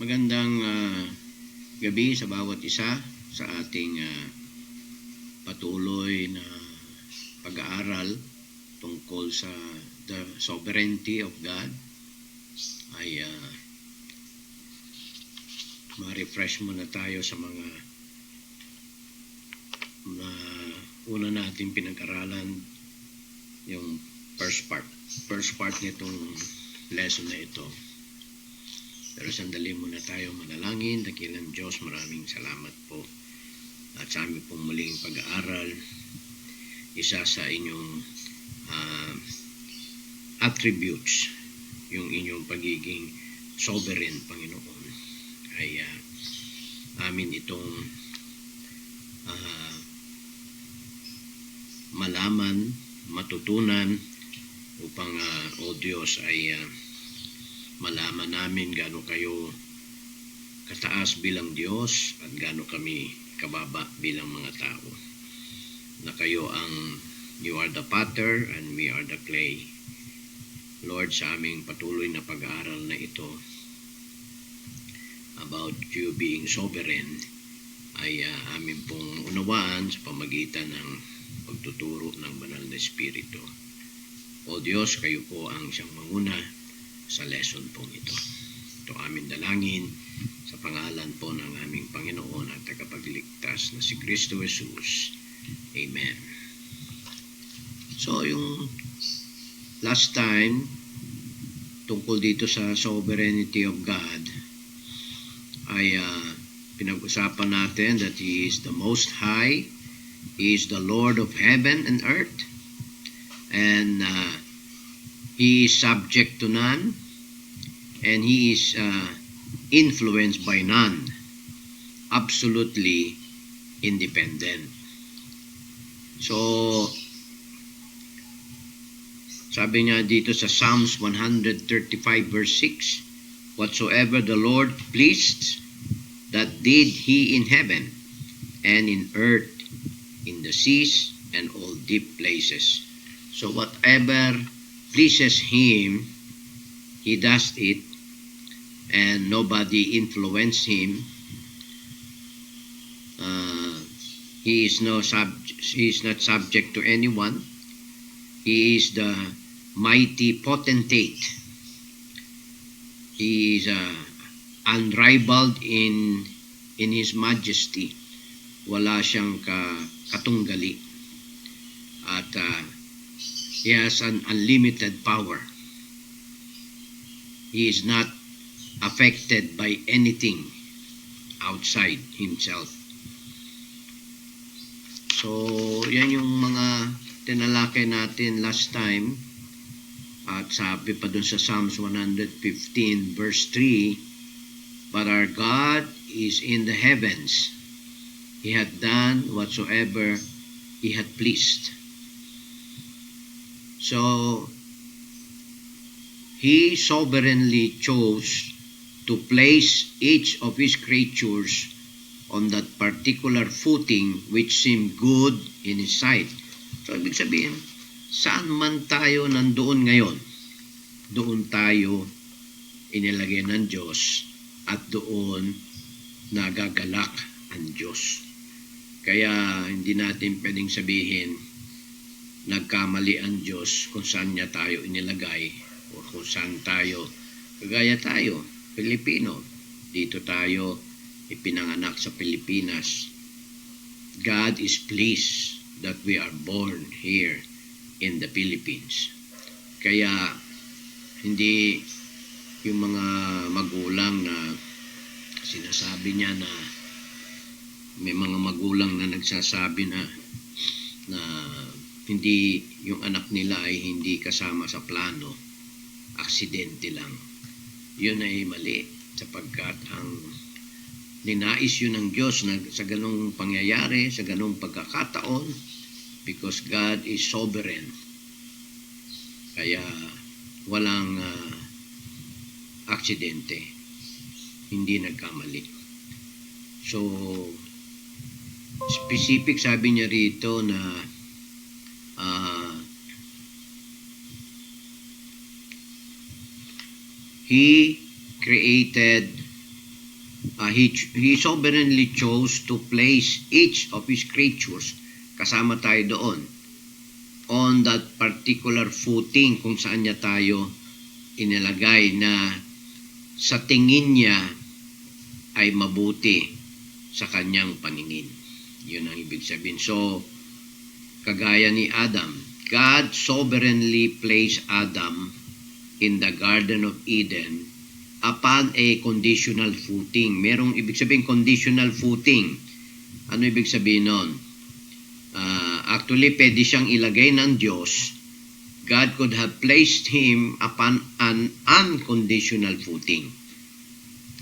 Magandang gabi sa bawat isa sa ating patuloy na pag-aaral tungkol sa the sovereignty of God. Ay ma-refresh muna tayo sa mga una natin pinag-aralan, yung first part nitong lesson na ito. Pero sandali muna tayo manalangin. Dakilang Diyos, maraming salamat po at sa aming pong muling pag-aaral. Isa sa inyong attributes, yung inyong pagiging sovereign, Panginoon, ay amin itong malaman, matutunan upang o Diyos ay malaman namin gaano kayo kataas bilang Diyos at gaano kami kababa bilang mga tao. Na kayo you are the potter and we are the clay. Lord, sa aming patuloy na pag-aaral na ito about you being sovereign, ay amin pong unawaan sa pamagitan ng pagtuturo ng Banal na Espiritu. O Diyos, kayo po ang siyang manguna sa lesson pong ito. Ito aming dalangin sa pangalan po ng aming Panginoon at tagapagligtas na si Kristo Jesus. Amen. So, yung last time, tungkol dito sa sovereignty of God, ay pinag-usapan natin that He is the Most High, He is the Lord of heaven and earth, and He is subject to none, and He is influenced by none, absolutely independent. So, sabi niya dito sa Psalms 135 verse 6, whatsoever the Lord pleased, that did He in heaven, and in earth, in the seas, and all deep places. So whatever pleases Him, He does it, and nobody influences Him. He is not subject to anyone. He is the mighty potentate. He is unrivaled in His majesty. Wala siyang katunggali. At He has an unlimited power. He is not affected by anything outside Himself. So, yan yung mga tinalakay natin last time. At sabi pa dun sa Psalms 115 verse 3, but our God is in the heavens. He had done whatsoever He had pleased. So, He sovereignly chose to place each of His creatures on that particular footing which seemed good in His sight. So, ibig sabihin, saan man tayo nandoon ngayon, doon tayo inilagay ng Diyos at doon nagagalak ang Diyos. Kaya hindi natin pwedeng sabihin nagkamali ang Diyos kung saan niya tayo inilagay o kung saan tayo, kagaya tayo, Pilipino. Dito tayo ipinanganak sa Pilipinas. God is pleased that we are born here in the Philippines. Kaya hindi yung mga magulang na sinasabi niya na may mga magulang na nagsasabi na hindi yung anak nila ay hindi kasama sa plano, aksidente lang. Yun ay mali sapagkat ang ninais yun ng Diyos na sa ganung pangyayari, sa ganung pagkakataon, because God is sovereign. Kaya walang aksidente, hindi nagkamali. So, specific sabi niya rito na He created He sovereignly chose to place each of His creatures, kasama tayo doon, on that particular footing kung saan niya tayo inilagay na sa tingin niya ay mabuti sa kanyang paningin. Yun ang ibig sabihin. So, kagaya ni Adam, God sovereignly placed Adam in the Garden of Eden upon a conditional footing. Merong ibig sabihin conditional footing. Ano ibig sabihin nun? Actually, pwede siyang ilagay ng Diyos. God could have placed him upon an unconditional footing.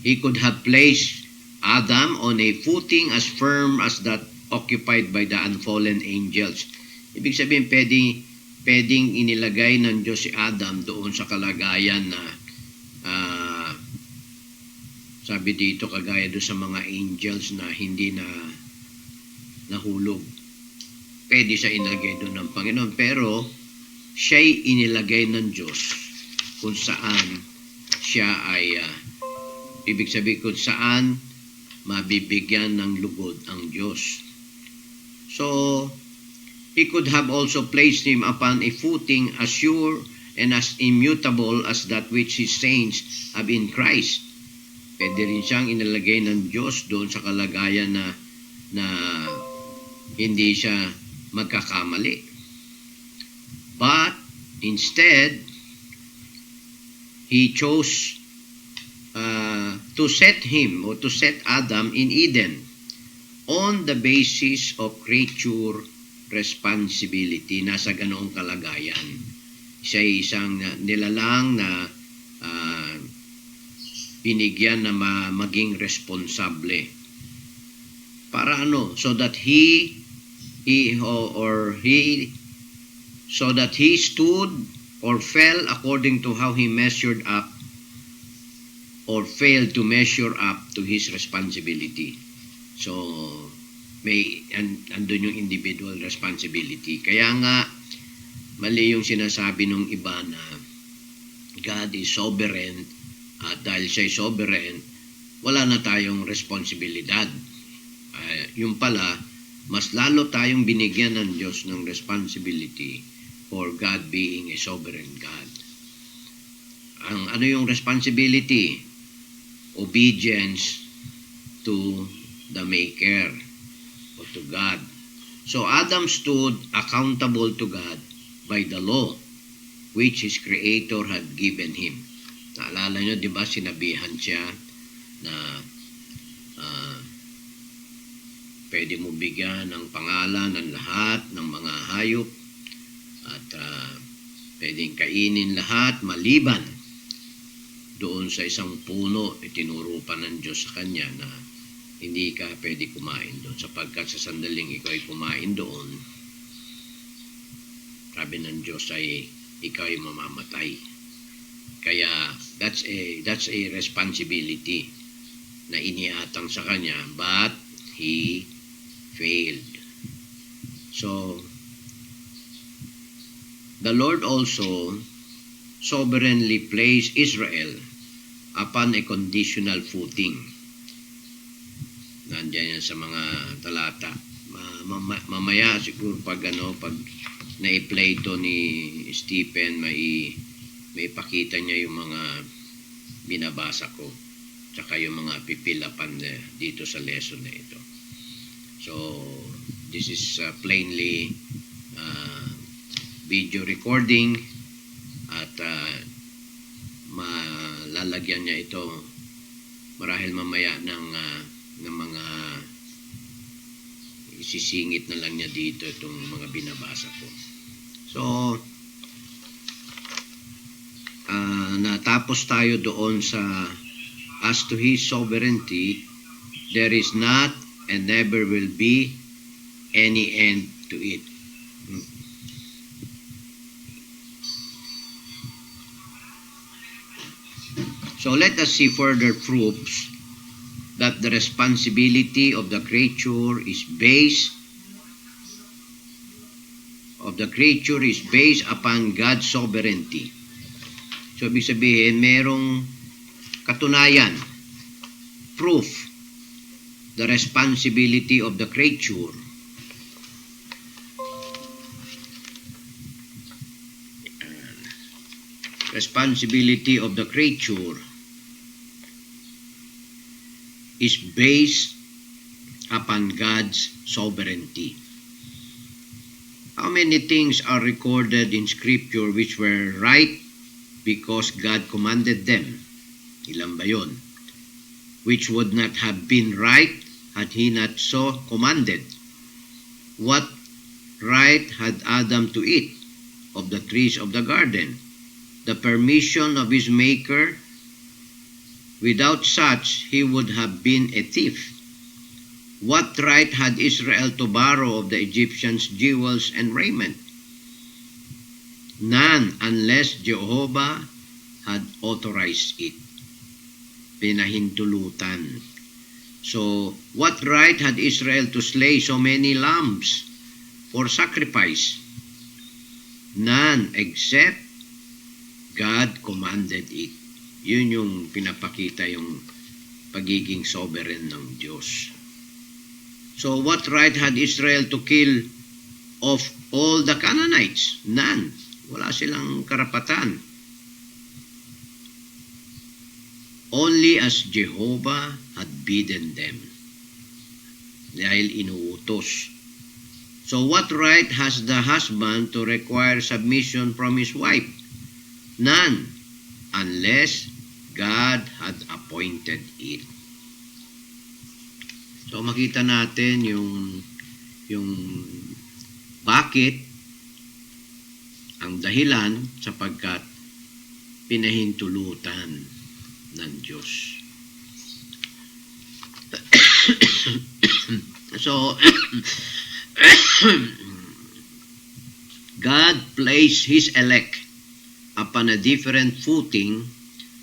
He could have placed Adam on a footing as firm as that occupied by the unfallen angels. Ibig sabihin, pwedeng inilagay ng Diyos si Adam doon sa kalagayan na sabi dito kagaya doon sa mga angels na hindi na nahulog. Pwede siya inilagay doon ng Panginoon, pero siya'y inilagay ng Diyos kung saan siya ay ibig sabihin kung saan mabibigyan ng lugod ang Diyos. So, He could have also placed him upon a footing as sure and as immutable as that which His saints have in Christ. Pwede rin siyang inilagay ng Diyos doon sa kalagayan na hindi siya magkakamali. But instead, He chose to set him or to set Adam in Eden on the basis of creature responsibility. Nasa ganoong kalagayan. Siya ay isang nilalang na binigyan na maging responsable. Para ano? So that he stood or fell according to how he measured up or failed to measure up to his responsibility. So, andun yung individual responsibility. Kaya nga, mali yung sinasabi ng iba na God is sovereign at dahil siya is sovereign, wala na tayong responsibilidad. Yung pala, mas lalo tayong binigyan ng Diyos ng responsibility for God being a sovereign God. Ano yung responsibility? Obedience to the Maker or to God. So Adam stood accountable to God by the law which His Creator had given him. Naalala nyo, di ba, sinabihan siya na pwede mo bigyan ng pangalan ng lahat ng mga hayop at pwedeng kainin lahat maliban doon sa isang puno, itinuro pa ng Diyos sa kanya na hindi ka pwede kumain doon sapagkat sa sandaling ikaw ay kumain doon, sabi ng Diyos ay ikaw ay mamamatay. Kaya that's a responsibility na iniatang sa kanya, but he failed. So the Lord also sovereignly placed Israel upon a conditional footing. Nandiyan yan sa mga talata. Mamaya siguro pag na-play to ni Stephen, may pakita niya yung mga binabasa ko tsaka yung mga pipilapan dito sa lesson na ito. So this is plainly video recording at malalagyan niya ito marahil mamaya ng mga isisingit na lang niya dito itong mga binabasa ko. So natapos tayo doon sa as to His sovereignty, there is not and never will be any end to it. So let us see further proofs that the responsibility of the creature is based upon God's sovereignty. So ibig sabihin, merong katunayan proof the responsibility of the creature. Responsibility of the creature is based upon God's sovereignty. How many things are recorded in Scripture which were right because God commanded them? Ilan ba yun? Which would not have been right had He not so commanded. What right had Adam to eat of the trees of the garden? The permission of his Maker. Without such, he would have been a thief. What right had Israel to borrow of the Egyptians jewels and raiment? None, unless Jehovah had authorized it. Pinahintulutan. So, what right had Israel to slay so many lambs for sacrifice? None, except God commanded it. Yun yung pinapakita yung pagiging sovereign ng Diyos. So what right had Israel to kill of all the Canaanites? None. Wala silang karapatan. Only as Jehovah had bidden them. Dahil inuutos. So what right has the husband to require submission from his wife? None, unless God had appointed it. So makita natin yung bakit, ang dahilan sapagkat pinahintulutan ng Diyos. So God placed His elect upon a different footing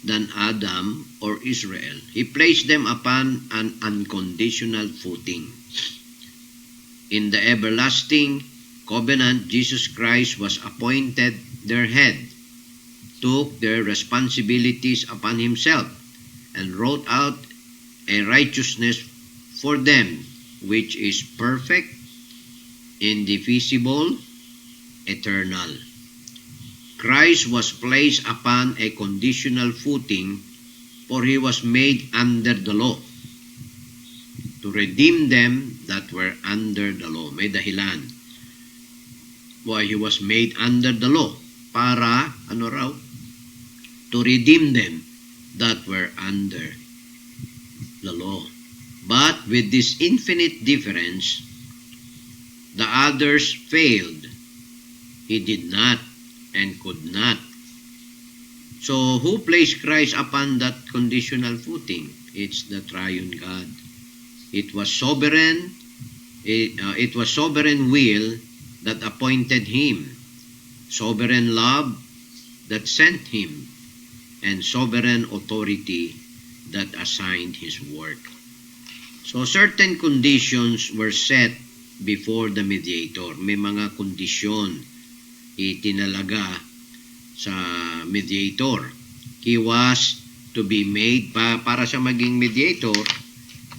than Adam or Israel. He placed them upon an unconditional footing. In the everlasting covenant, Jesus Christ was appointed their head, took their responsibilities upon Himself, and wrote out a righteousness for them, which is perfect, indivisible, eternal. Christ was placed upon a conditional footing, for He was made under the law, to redeem them that were under the law. May dahilan why He was made under the law. Para, to redeem them that were under the law. But with this infinite difference, the others failed. He did not and could not. So, who placed Christ upon that conditional footing? It's the triune God. It was sovereign. It was sovereign will that appointed Him, sovereign love that sent Him, and sovereign authority that assigned His work. So, certain conditions were set before the mediator. May mga kondisyon itinalaga sa mediator. He was to be made, para sa maging mediator,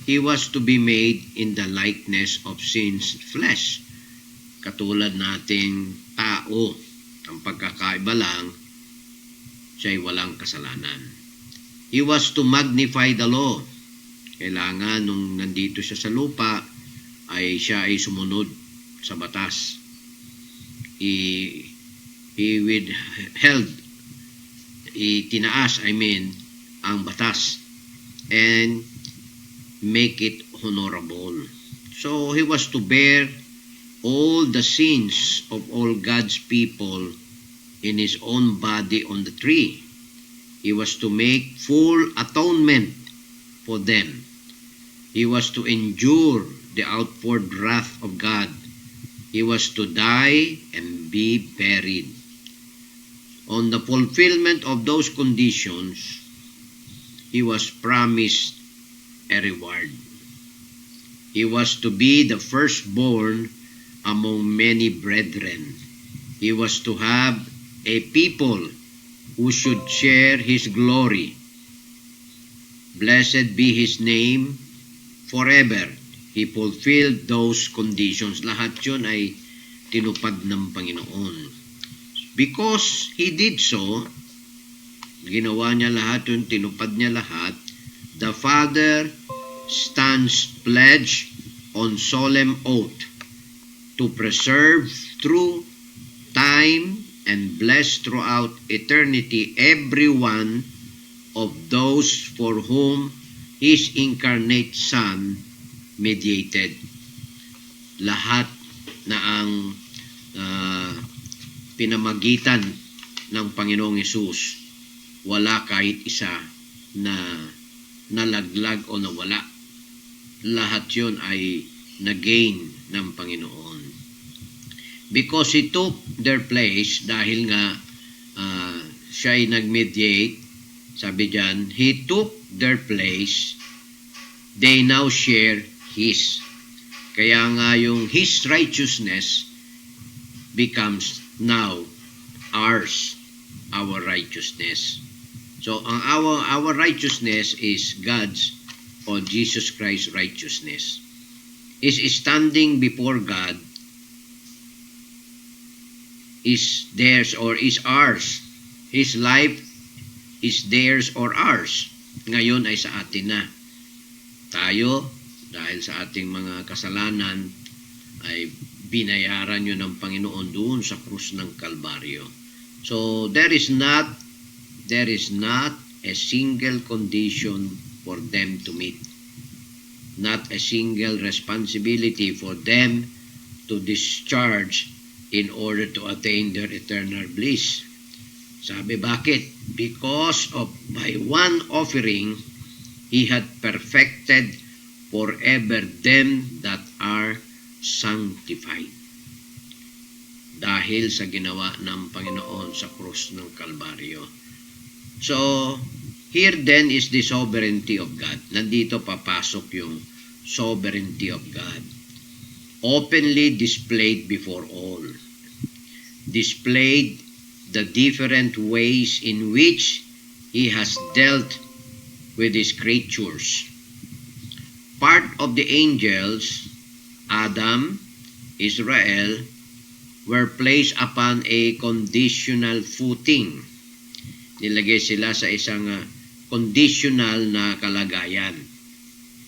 He was to be made in the likeness of sin's flesh. Katulad nating tao, ang pagkakaiba lang, siya'y walang kasalanan. He was to magnify the law. Kailangan nung nandito siya sa lupa, siya ay sumunod sa batas. He withheld, tinaas, ang batas, and make it honorable. So, He was to bear all the sins of all God's people in His own body on the tree. He was to make full atonement for them. He was to endure the outward wrath of God. He was to die and be buried. On the fulfillment of those conditions, He was promised a reward. He was to be the firstborn among many brethren. He was to have a people who should share His glory. Blessed be His name forever. He fulfilled those conditions. Lahat yun ay tinupad ng Panginoon. Because He did so, ginawa niya lahat yun, tinupad niya lahat, the Father stands pledged on solemn oath to preserve through time and bless throughout eternity every one of those for whom His incarnate Son mediated. Lahat na ang pinamagitan ng Panginoong Hesus, wala kahit isa na nalaglag o nawala. Lahat yun ay na-gain ng Panginoon. Because He took their place, dahil nga siya ay nag-mediate, sabi dyan, He took their place, they now share His. Kaya nga yung His righteousness becomes now ours, our righteousness. So ang our righteousness is God's or Jesus Christ's righteousness. Is standing before God is theirs or is ours. His life is theirs or ours. Ngayon ay sa atin na. Tayo, dahil sa ating mga kasalanan, ay binayaran yun ng Panginoon doon sa krus ng Kalbaryo. So there is not a single condition for them to meet. Not a single responsibility for them to discharge in order to attain their eternal bliss. Sabi, bakit? Because of by one offering, He had perfected forever them that are sanctified. Dahil sa ginawa ng Panginoon sa krus ng Kalbaryo. So, here then is the sovereignty of God. Nandito papasok yung sovereignty of God. Openly displayed before all. Displayed the different ways in which He has dealt with His creatures. Part of the angels, Adam, Israel, were placed upon a conditional footing. Nilagay sila sa isang conditional na kalagayan.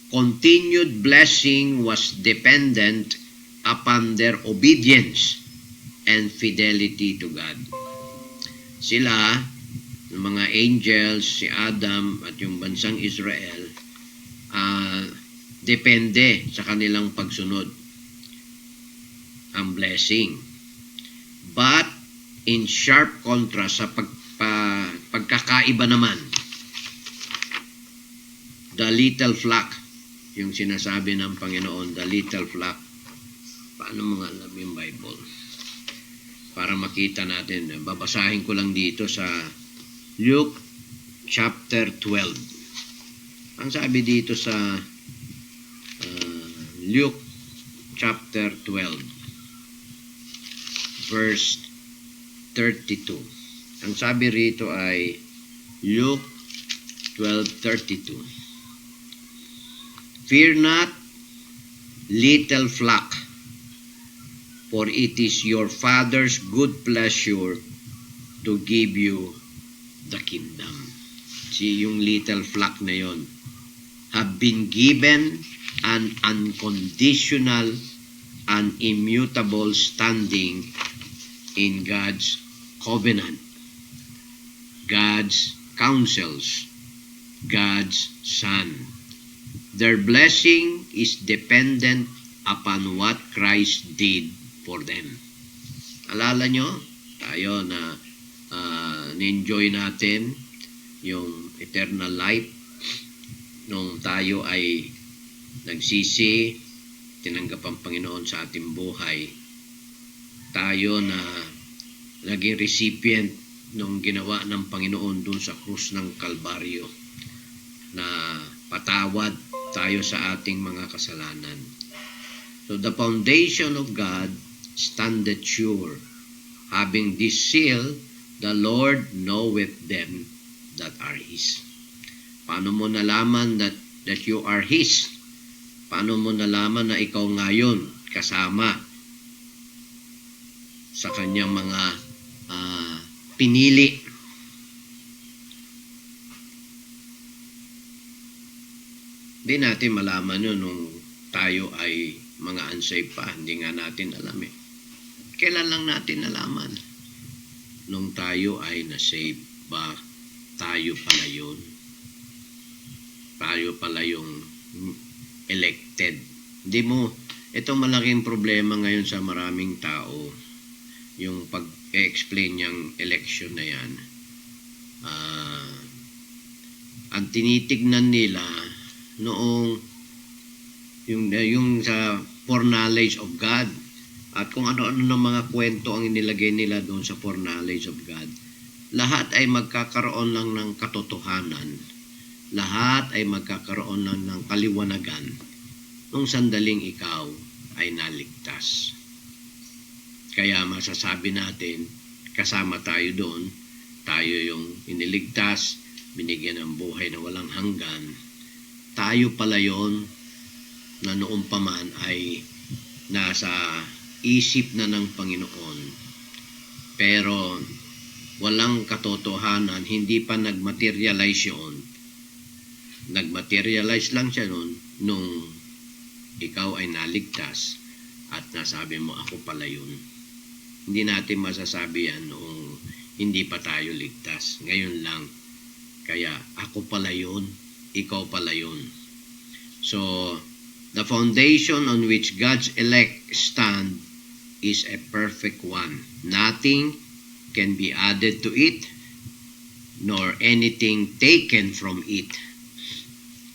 Continued blessing was dependent upon their obedience and fidelity to God. Sila, yung mga angels, si Adam at yung bansang Israel, depende sa kanilang pagsunod ang blessing. But in sharp contrast sa pagkakaiba naman, the little flock, yung sinasabi ng Panginoon, the little flock. Paano mo nga alam yung Bible? Para makita natin, babasahin ko lang dito sa Luke chapter 12. Ang sabi dito sa Luke chapter 12 verse 32. Ang sabi rito ay Luke 12:32. Fear not, little flock, for it is your Father's good pleasure to give you the kingdom. Yung little flock na yon have been given an unconditional and immutable standing in God's covenant, God's counsels, God's Son. Their blessing is dependent upon what Christ did for them. Alala nyo, tayo na na-enjoy natin yung eternal life nung tayo ay nagsisi, tinanggap ang Panginoon sa ating buhay. Tayo na naging recipient nung ginawa ng Panginoon dun sa krus ng Kalbaryo na patawad tayo sa ating mga kasalanan. So the foundation of God standeth sure, having this seal, the Lord knoweth them that are His. Paano mo nalaman that you are His? Paano mo nalaman na ikaw ngayon kasama sa kanyang mga pinili? Hindi natin malaman yun nung tayo ay mga unsaved pa. Hindi nga natin alam eh. Kailan lang natin nalaman? Nung tayo ay na-save ba, tayo pala yun. Tayo pala yung elected. Hindi mo, itong malaking problema ngayon sa maraming tao, yung pag-explain yung election na yan, ang tinitignan nila noong yung sa foreknowledge of God at kung ano-ano ng mga kwento ang inilagay nila doon sa foreknowledge of God, lahat ay magkakaroon lang ng katotohanan, lahat ay magkakaroon lang ng kaliwanagan nung sandaling ikaw ay naligtas. Kaya masasabi natin, kasama tayo doon, tayo yung iniligtas, binigyan ng buhay na walang hanggan. Tayo pala yon na noong pa man ay nasa isip na ng Panginoon. Pero walang katotohanan, hindi pa nagmaterialize yun. Nagmaterialize lang siya noon nung ikaw ay naligtas at nasabi mo, ako pala yun. Hindi natin masasabi yan noong hindi pa tayo ligtas. Ngayon lang. Kaya ako pala yun, ikaw pala yun. So, the foundation on which God's elect stand is a perfect one. Nothing can be added to it, nor anything taken from it.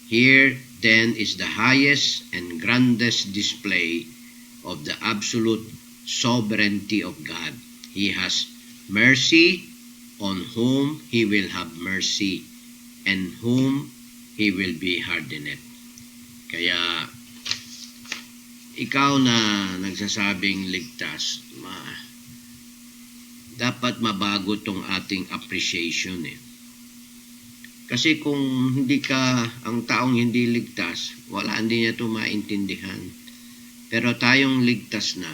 Here, then, is the highest and grandest display of the absolute sovereignty of God. He has mercy on whom He will have mercy, and whom He will be hardened. Kaya, ikaw na nagsasabing ligtas, dapat mabago tong ating appreciation eh. Kasi kung hindi ka, ang taong hindi ligtas, hindi niya ito maintindihan. Pero tayong ligtas na,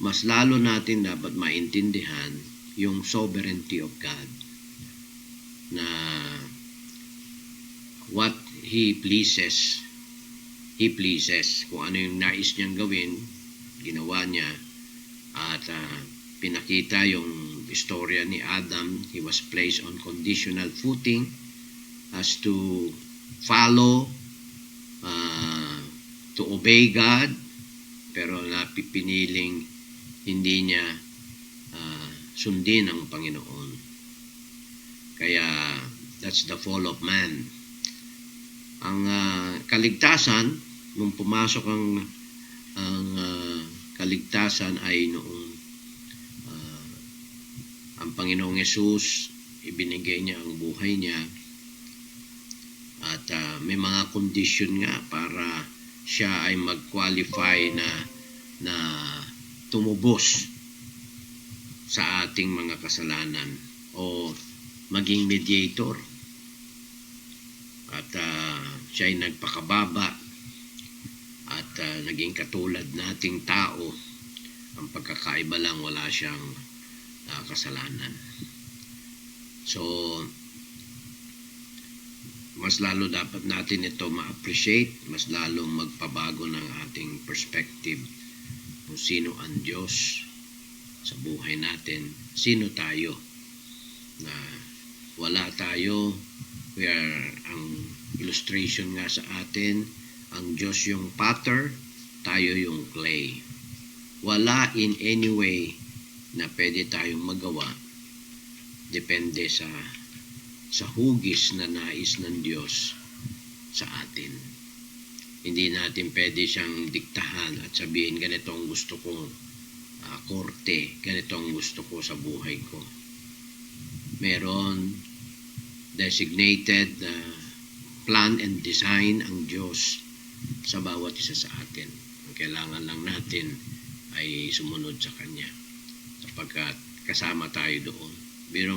mas lalo natin dapat maintindihan yung sovereignty of God. Na what He pleases, He pleases. Kung ano yung nais niyang gawin, ginawa niya. At pinakita yung istorya ni Adam. He was placed on conditional footing as to follow, to obey God, pero napipiniling hindi niya sundin ang Panginoon. Kaya that's the fall of man. Ang kaligtasan, nung pumasok ang kaligtasan ay noong ang Panginoong Yesus, ibinigay niya ang buhay niya. At may mga condition nga para siya ay mag-qualify na tumubos sa ating mga kasalanan o maging mediator. At siya ay nagpakababa at naging katulad nating tao. Ang pagkakaiba lang, wala siyang kasalanan. So, mas lalo dapat natin ito ma-appreciate, mas lalong magpabago ng ating perspective kung sino ang Diyos sa buhay natin, sino tayo, na wala tayo, ang illustration nga sa atin, ang Diyos yung potter, tayo yung clay. Wala in any way na pwede tayong magawa, depende sa hugis na nais ng Diyos sa atin. Hindi natin pwede siyang diktahan at sabihin, ganito ang gusto kong korte, ganito ang gusto ko sa buhay ko. Meron designated plan and design ang Diyos sa bawat isa sa atin. Ang kailangan lang natin ay sumunod sa Kanya, sapagkat kasama tayo doon. Pero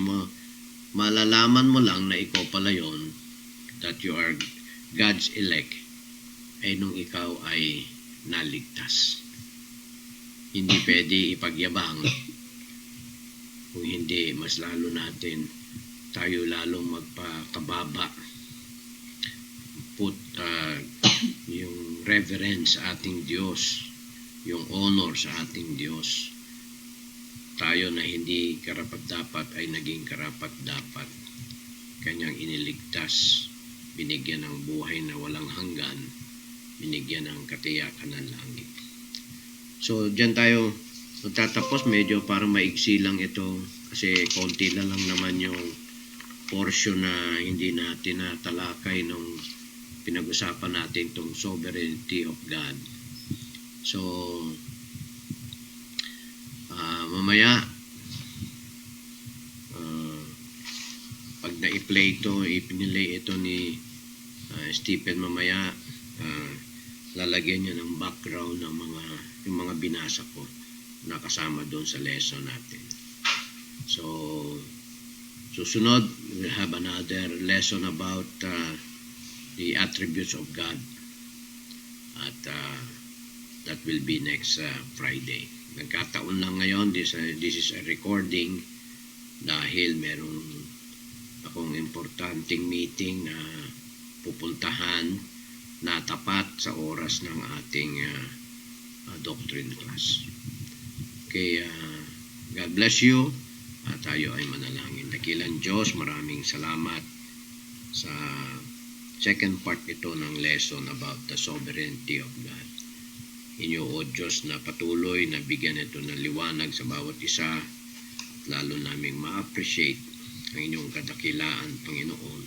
malalaman mo lang na ikaw pala yon that you are God's elect ay nung ikaw ay naligtas. Hindi pwede ipagyabang kung hindi mas lalo natin tayo lalong magpakababa, put yung reverence sa ating Diyos, yung honor sa ating Diyos. Tayo na hindi karapat-dapat ay naging karapat-dapat. Kanyang iniligtas, binigyan ng buhay na walang hanggan, binigyan ng katiyakan ng langit. So, dyan tayo magtatapos. Medyo parang maigsi lang ito kasi konti na lang naman yung portion na hindi natin natalakay nung pinag-usapan natin itong sovereignty of God. So, mamaya, pag na-play ito, ipinilay ito ni Stephen mamaya, lalagyan niya ng background ng yung mga binasa ko na kasama doon sa lesson natin. So, susunod, we'll have another lesson about the attributes of God. At that will be next Friday. Nagkataon lang ngayon, this is a recording dahil meron akong importanteng meeting na pupuntahan na tapat sa oras ng ating doctrine class. Okay, God bless you. Tayo ay manalangin. Dakilang Diyos, maraming salamat sa second part ito ng lesson about the sovereignty of God. Inyo, O Diyos, na patuloy na bigyan ito ng liwanag sa bawat isa at lalo naming ma-appreciate ang inyong kadakilaan, Panginoon,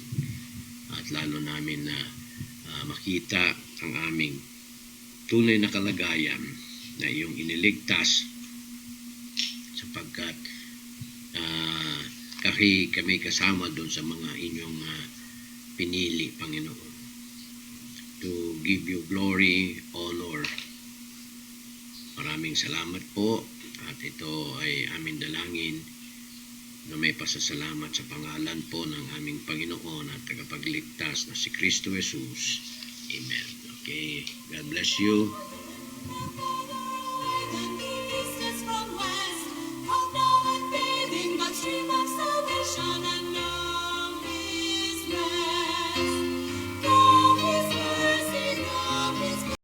at lalo namin na makita ang aming tunay na kalagayan na iyong iniligtas sapagkat kami kasama doon sa mga inyong pinili, Panginoon, to give you glory, honor. Maraming salamat po at ito ay aming dalangin na may pasasalamat sa pangalan po ng aming Panginoon at tagapagligtas na si Kristo Jesus. Amen. Okay, God bless you.